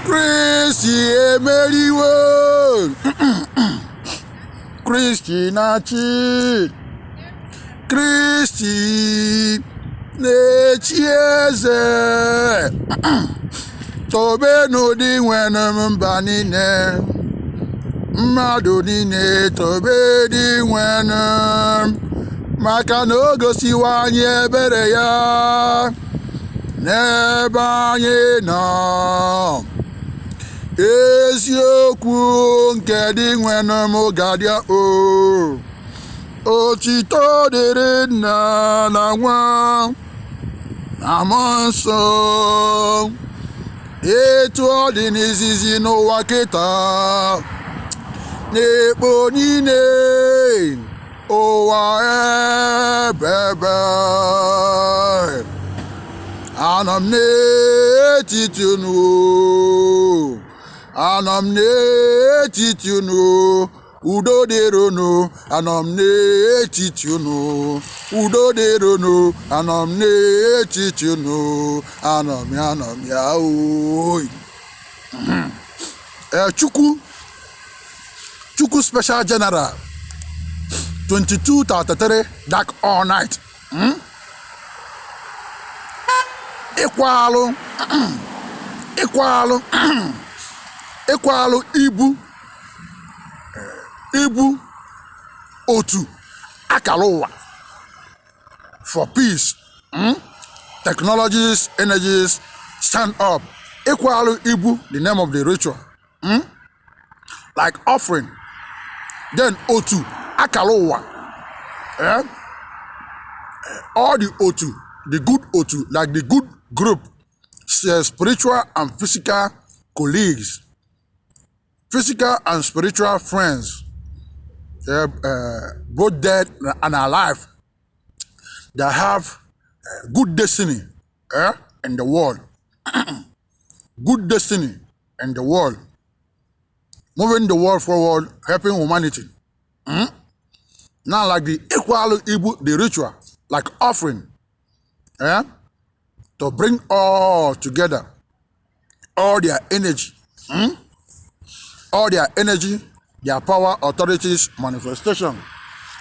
Kristi emeriwo. Kristi na-achị. Kristi na-echi eze. Tobenụ dị nwere mba niile. Mmadụ niile tobe dị nwere. Maka na o gosiwo anyị ebere ya n'ebe anyị nọ. Eziokwu nke dị nwere m ga-adị o. Otito dịrị Nna na Nwa na Mmụọ Nsọ. Etu ọ dị n'izizi n'ụwa kịta n'ekpo niile ụwa ebebe. Anọ m n'etiti unu. Anọ m n'etiti unu. Udo dịrị unu. Anọ m n'etiti unu. Udo dịrị unu. Anọ m n'etiti unu. Anọ m ya oyi. Chukwu Special General 2233 dark all night. Ikwalu ibu otu Akalauwa Forpeace, technologies, energies, stand up. Ikwalu ibu, the name of the ritual. Like offering. Then otu Akalauwa. All the otu, the good otu, like the good group, spiritual and physical colleagues, physical and spiritual friends, both dead and alive, that have good destiny in the world. Good destiny in the world. Moving the world forward, helping humanity. Now, like the Ikwalu Ibu, the ritual, like offering, to bring all together, all their energy, their power, authorities, manifestation,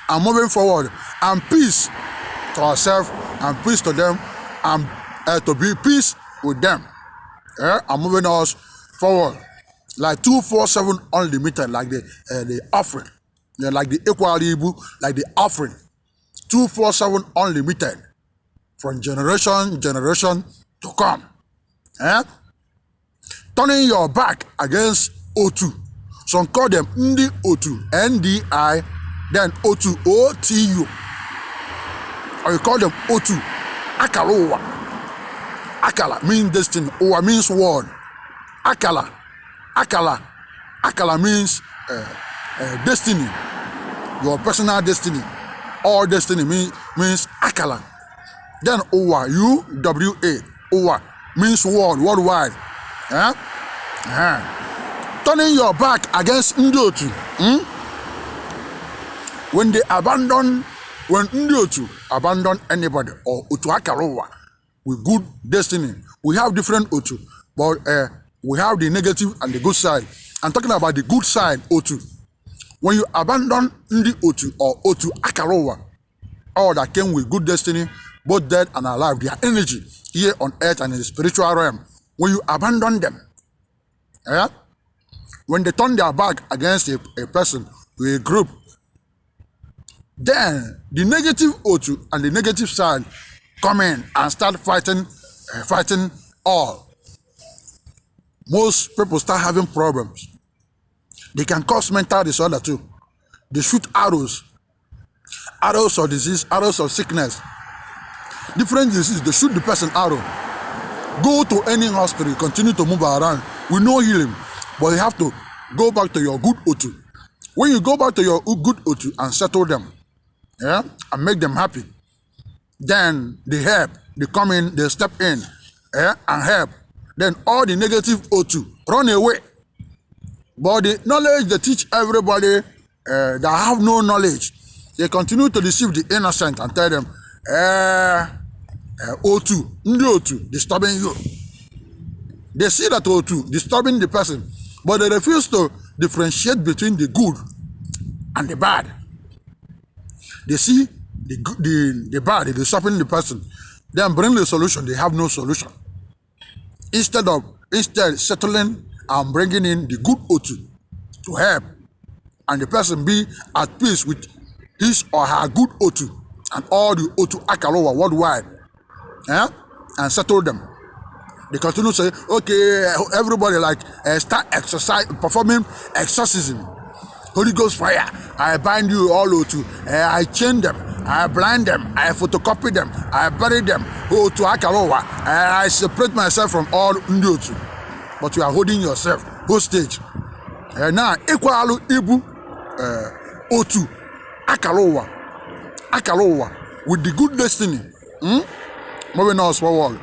and moving forward, and peace to ourselves, and peace to them, and to be peace with them, and moving us forward, like 247 unlimited, like the offering, like the Ikwalu Ibu, like the offering, 247 unlimited, from generation to come. Turning your back against O2. Some call them Ndi O2, NDI, then O2, OTU. Or you call them O2, Akalauwa. Akala means destiny, Owa means word. Akala means destiny, your personal destiny. All destiny means Akala. Then Owa, UWA, Owa means world, worldwide. Turning your back against Ndiotu. When Ndiotu abandon anybody, or Otu Akalauwa with good destiny, we have different Otu, but we have the negative and the good side. I'm talking about the good side, Otu. When you abandon Ndi Otu or Otu Akalauwa, all that came with good destiny, both dead and alive, their energy here on earth and in the spiritual realm, when you abandon them, when they turn their back against a person or a group, then the negative Otu and the negative side come in and start fighting all. Most people start having problems. They can cause mental disorder too. They shoot arrows of disease, arrows of sickness, different diseases. They shoot the person arrow. Go to any hospital, continue to move around. We no healing, but you have to go back to your good Otu. When you go back to your good Otu and settle them, and make them happy, then they help. They come in, they step in, and help. Then all the negative Otu run away. But the knowledge they teach everybody that have no knowledge, they continue to deceive the innocent and tell them, Otu, Ndi Otu, disturbing you. They see that O2 disturbing the person, but they refuse to differentiate between the good and the bad. They see the bad, they disturbing the person, then bring the solution, they have no solution. Instead settling and bringing in the good O2 to help, and the person be at peace with his or her good O2 and all the O2 Akalauwa worldwide, and settle them. They continue to say, okay, everybody start exercise, performing exorcism. Holy Ghost fire, I bind you all O2, I chain them, I blind them, I photocopy them, I bury them, O2 Akalauwa, I separate myself from all O2. But you are holding yourself hostage. Now, Ikwalu Ibu O2 Akalauwa with the good destiny, moving us forward,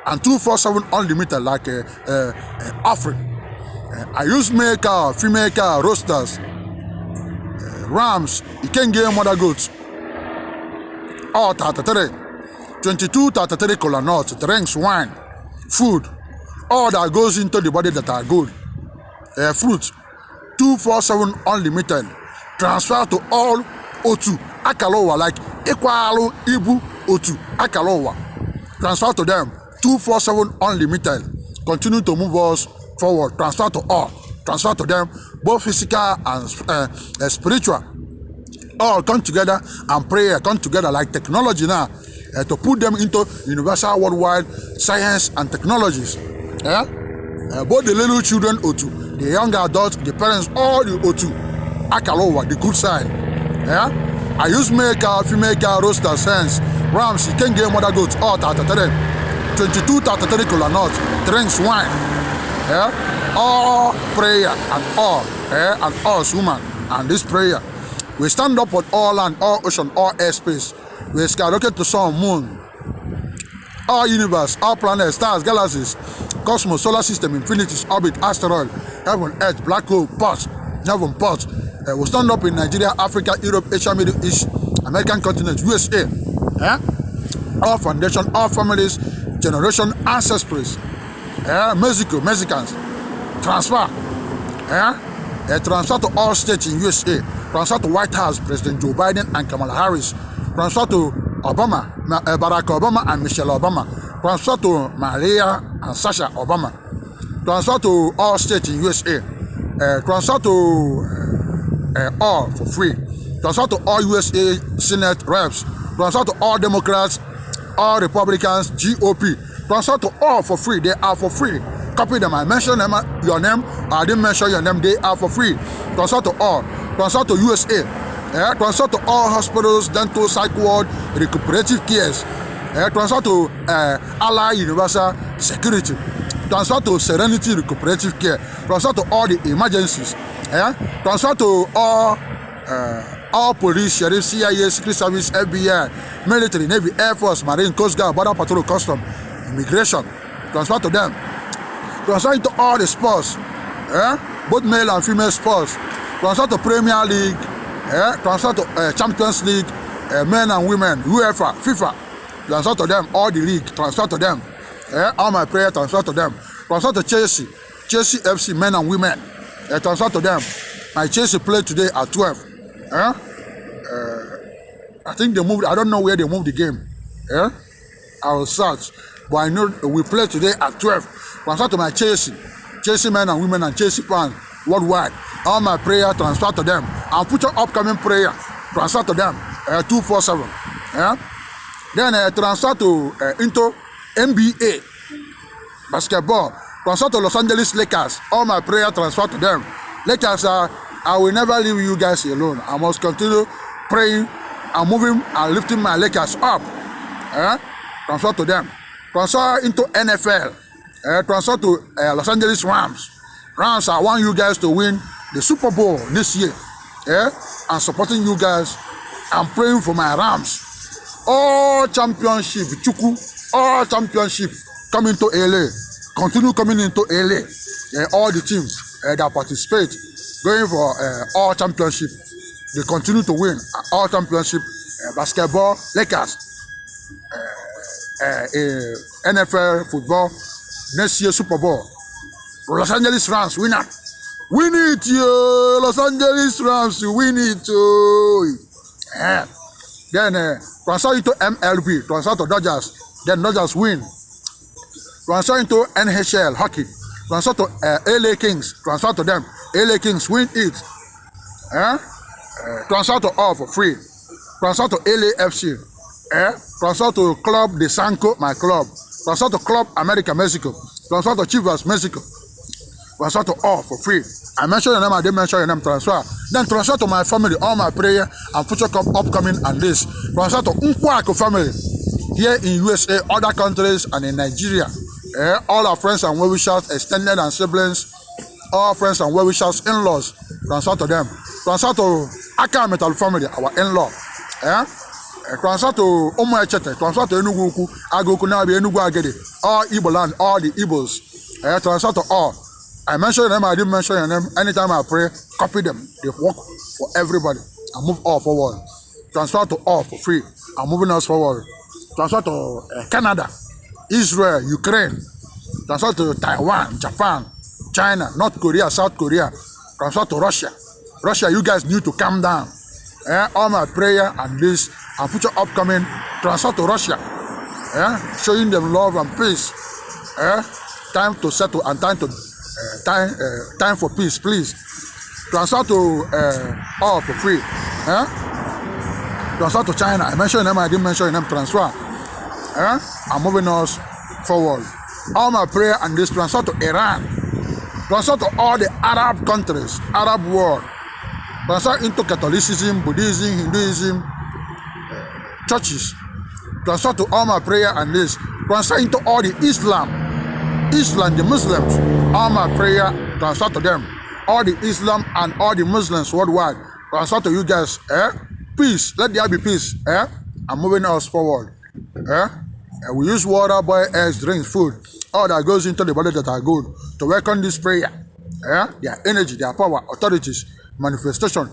and 247 unlimited like offering. I use maker, female car, roasters, rams, you can get mother goats. All 33, 22 33 cola nuts, drinks, wine, food, all that goes into the body that are good. Fruits, 247 unlimited. Transfer to all O2 Akalauwa like Ikwalu Ibu O2 Akalauwa. Transfer to them 247 unlimited. Continue to move us forward. Transfer to all. Transfer to them both physical and spiritual. All come together and prayer come together like technology now to put them into universal worldwide science and technologies. Both the little children O2, the young adults, the parents, all the O2 Akalauwa, the good side. I use maker, female car, roaster, sense, rams, you can get mother goats, all 33, 22 33 cola nuts, drinks, wine. All prayer and all, and us woman, and this prayer. We stand up on all land, all ocean, all airspace. We skyrocket to sun, moon, all universe, all planets, stars, galaxies, cosmos, solar system, infinities, orbit, asteroid, heaven, earth, black hole, parts, heaven, parts. We stand up in Nigeria, Africa, Europe, Asia, Middle East, American continent, USA. All foundation, all families, generation, ancestries. Mexico, Mexicans. Transfer. Transfer to all states in USA. Transfer to White House, President Joe Biden and Kamala Harris. Transfer to Obama, Barack Obama and Michelle Obama. Transfer to Maria and Sasha Obama. Transfer to all states in USA. Transfer to all for free. Transfer to all USA Senate reps. Transfer to all Democrats, all Republicans, GOP. Transfer to all for free. They are for free. Copy them. I mentioned them, your name. I didn't mention your name. They are for free. Transfer to all. Transfer to USA. Transfer to all hospitals, dental, psych ward, recuperative cares. Transfer to Ally Universal Security. Transfer to Serenity Recuperative Care. Transfer to all the emergencies. Transfer to all police, sheriff, CIA, Secret Service, FBI, military, Navy, Air Force, Marine, Coast Guard, Border Patrol, Custom, Immigration. Transfer to them. Transfer into all the sports, both male and female sports. Transfer to Premier League, transfer to Champions League, men and women, UEFA, FIFA. Transfer to them, all the league. Transfer to them. All my prayer, transfer to them. Transfer to Chelsea FC, men and women. Transfer to them. My Chelsea played today at 12. I think they moved. I don't know where they moved the game. I will search, but I know we play today at 12. Transfer to my Chelsea men and women and Chelsea fans worldwide. All my prayer transfer to them. And put your upcoming prayer transfer to them. 247. Then transfer to into NBA basketball. Transfer to Los Angeles Lakers. All my prayer transfer to them. Lakers I will never leave you guys alone. I must continue praying and moving and lifting my Lakers up. Transfer to them. Transfer into NFL. Transfer to Los Angeles Rams. Rams, I want you guys to win the Super Bowl this year. I'm supporting you guys. I'm praying for my Rams. All championship, Chukwu, all championship coming to LA. Continue coming into LA. All the teams that participate going for all championship. They continue to win all championship. Basketball, Lakers, NFL, football, next year Super Bowl. Los Angeles Rams, win it. Win it, yo. Los Angeles Rams, win it, yo. Yeah. Then transfer into MLB, transfer to Dodgers. Then Dodgers win. Transfer into NHL, hockey. Transfer to LA Kings, transfer to them. LA Kings win it. Transfer to all for free. Transfer to LAFC. Transfer to Club.Sanko, my club. Transfer to Club America, Mexico. Transfer to Chivas, Mexico. Transfer to all for free. I mentioned your name, I didn't mention your name, transfer. Then transfer to my family, all my prayer and future upcoming and this. Transfer to Nkwuaku family here in USA, other countries, and in Nigeria. All our friends and well-wishers, extended and siblings, all friends and well-wishers, in-laws, transfer to them. Transfer to Akalauwa family, our in-law. Transfer to Echete, transfer to Enugu, Agoku, Nabi, Enugu Agede, all Igbo land, all the Igbos. Transfer to all. I mentioned your name, I didn't mention your name. Anytime I pray, copy them. They work for everybody. I move all forward. Transfer to all for free. I'm moving us forward. Transfer to Canada, Israel, Ukraine. Transfer to Taiwan, Japan, China, North Korea, South Korea. Transfer to Russia. Russia, you guys need to calm down. All my prayer and this and future upcoming, transfer to Russia. Showing them love and peace. Time to settle and time for peace, please. Transfer to all for free. Transfer to China. I mentioned your name, I didn't mention your name. Transfer. I'm moving us forward. All my prayer and this transfer to Iran. Transfer to all the Arab countries, Arab world. Transfer into Catholicism, Buddhism, Hinduism, churches. Transfer to all my prayer and this. Transfer into all the Islam, the Muslims. All my prayer, transfer to them. All the Islam and all the Muslims worldwide. Transfer to you guys. Peace. Let there be peace. I'm moving us forward. We use water, boil eggs, drinks, food. All that goes into the body that are good to welcome this prayer. Their energy, their power, authorities, manifestation,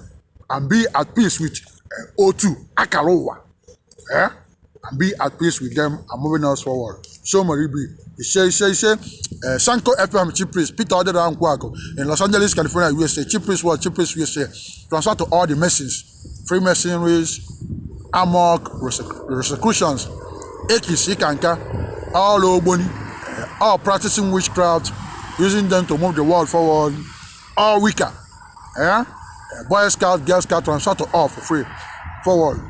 and be at peace with O2, Akalauwa. And be at peace with them and moving us forward. So Maribi, Sanko FM Chief Priest, Peter Odira Nkwuaku in Los Angeles, California, USA. Chief Priest World, Chief Priest USA. Transfer to all the Masons, Freemasonries, Amok, Rosicrucians, Ekis, Ikanka, all Oboni, all practicing witchcraft, using them to move the world forward, all Wicca. Boy Scout, Girl Scout, transfer to all for free. Forward.